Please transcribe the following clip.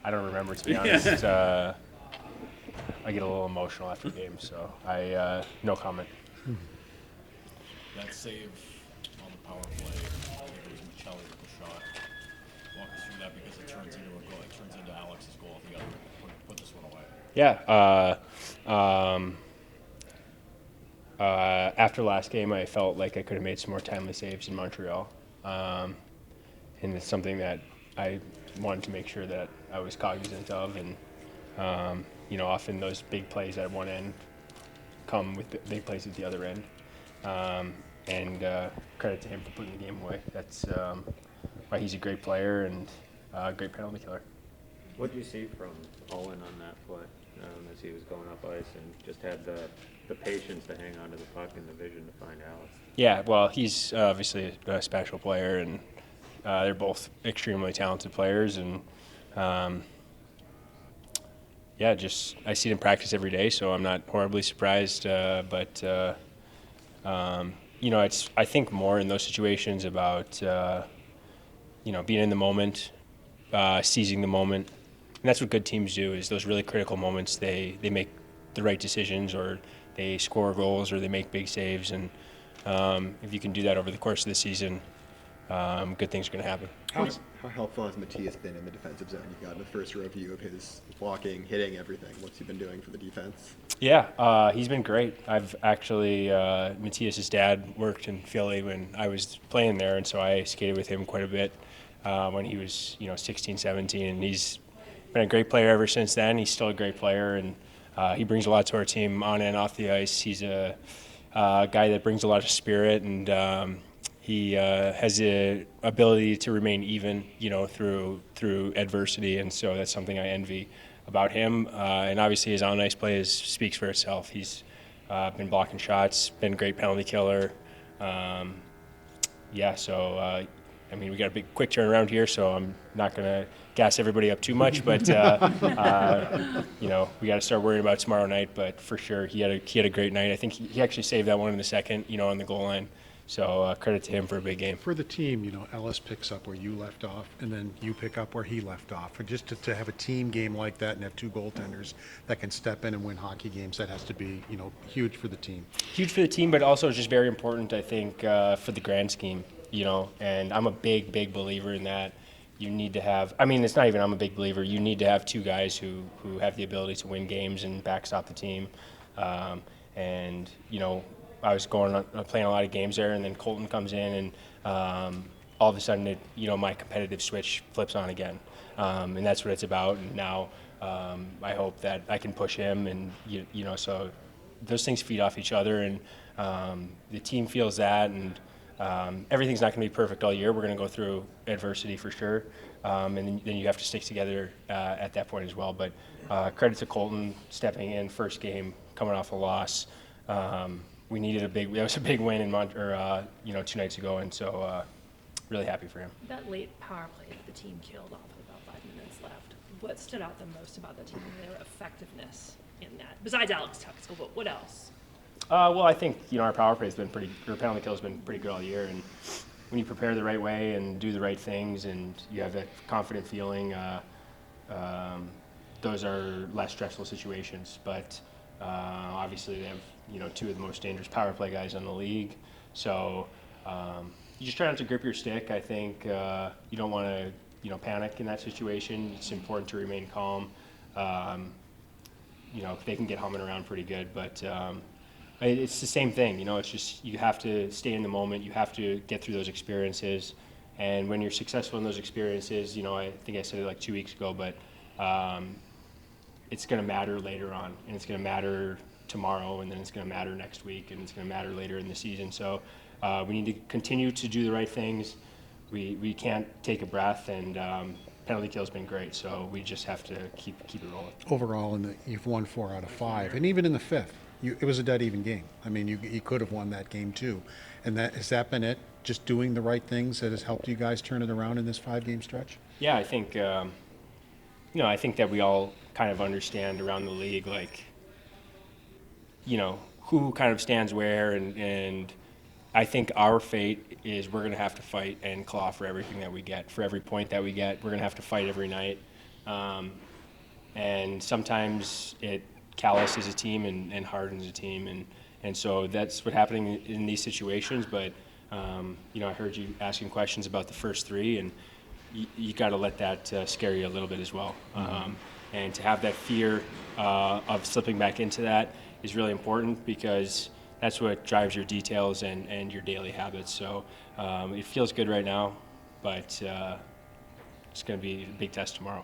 I don't remember, to be honest. I get a little emotional after games, so I no comment. That save on the power play, I think it was Michelli with the shot. Walk us through that because it turns into a goal. It turns into Alex's goal if you got to put this one away. Yeah. After last game, I felt like I could have made some more timely saves in Montreal. And it's something that I wanted to make sure that I was cognizant of. And, often those big plays at one end come with big plays at the other end. And credit to him for putting the game away. That's why he's a great player and a great penalty killer. What did you see from Owen on that play as he was going up ice and just had the patience to hang on to the puck and the vision to find Alex? Yeah, well, he's obviously a special player, and they're both extremely talented players. And I see them practice every day, so I'm not horribly surprised. But it's I think more in those situations about being in the moment, seizing the moment. And that's what good teams do, is those really critical moments, they make the right decisions, or they score goals, or they make big saves. And if you can do that over the course of the season, good things are going to happen. How helpful has Matias been in the defensive zone? You've gotten a first row view of his blocking, hitting, everything. What's he been doing for the defense? Yeah, he's been great. I've actually, Matias' dad worked in Philly when I was playing there, and so I skated with him quite a bit when he was 16, 17, and he's been a great player ever since then. He's still a great player, and he brings a lot to our team on and off the ice. He's a guy that brings a lot of spirit, and he has the ability to remain even, through adversity, and so that's something I envy about him. And obviously his on-ice play speaks for itself. He's been blocking shots, been a great penalty killer. We got a big quick turnaround here, so I'm not going to gas everybody up too much, but we got to start worrying about tomorrow night. But for sure, he had a great night. I think he actually saved that one in the second, on the goal line. So credit to him for a big game. For the team, Ellis picks up where you left off, and then you pick up where he left off. And just to have a team game like that and have two goaltenders that can step in and win hockey games, that has to be, huge for the team. Huge for the team, but also just very important, I think, for the grand scheme, And I'm a big, big believer in that. You need to have, it's not even I'm a big believer, you need to have two guys who have the ability to win games and backstop the team. I was playing a lot of games there, and then Colton comes in, and all of a sudden, my competitive switch flips on again, and that's what it's about. And now, I hope that I can push him, and so those things feed off each other, and the team feels that, and everything's not going to be perfect all year. We're going to go through adversity for sure, and then you have to stick together at that point as well. But credit to Colton stepping in first game, coming off a loss. We needed that was a big win in 2 nights ago, and so really happy for him. That late power play that the team killed off with about 5 minutes left, what stood out the most about the team and their effectiveness in that? Besides Alex Tuxell, but what else? I think, our power play has been our penalty kill has been pretty good all year, and when you prepare the right way and do the right things and you have that confident feeling, those are less stressful situations. But obviously they have, two of the most dangerous power play guys in the league. So you just try not to grip your stick. I think you don't want to, panic in that situation. It's important to remain calm. They can get humming around pretty good, but it's the same thing. It's just you have to stay in the moment. You have to get through those experiences. And when you're successful in those experiences, I think I said it like 2 weeks ago, but it's going to matter later on, and it's going to matter tomorrow, and then it's going to matter next week, and it's going to matter later in the season. So we need to continue to do the right things. We can't take a breath, and penalty kill's been great, so we just have to keep it rolling. Overall, you've won 4 out of 5, and even in the 5th, it was a dead even game. You could have won that game too. And has that been it? Just doing the right things that has helped you guys turn it around in this 5-game stretch? Yeah, I think I think that we all kind of understand around the league, like, who kind of stands where, and I think our fate is we're going to have to fight and claw for everything that we get. For every point that we get, we're going to have to fight every night. And sometimes it calluses a team and hardens a team, and so that's what's happening in these situations. But I heard you asking questions about the first three, and you got to let that scare you a little bit as well. And to have that fear of slipping back into that is really important, because that's what drives your details and your daily habits. So it feels good right now, but it's going to be a big test tomorrow.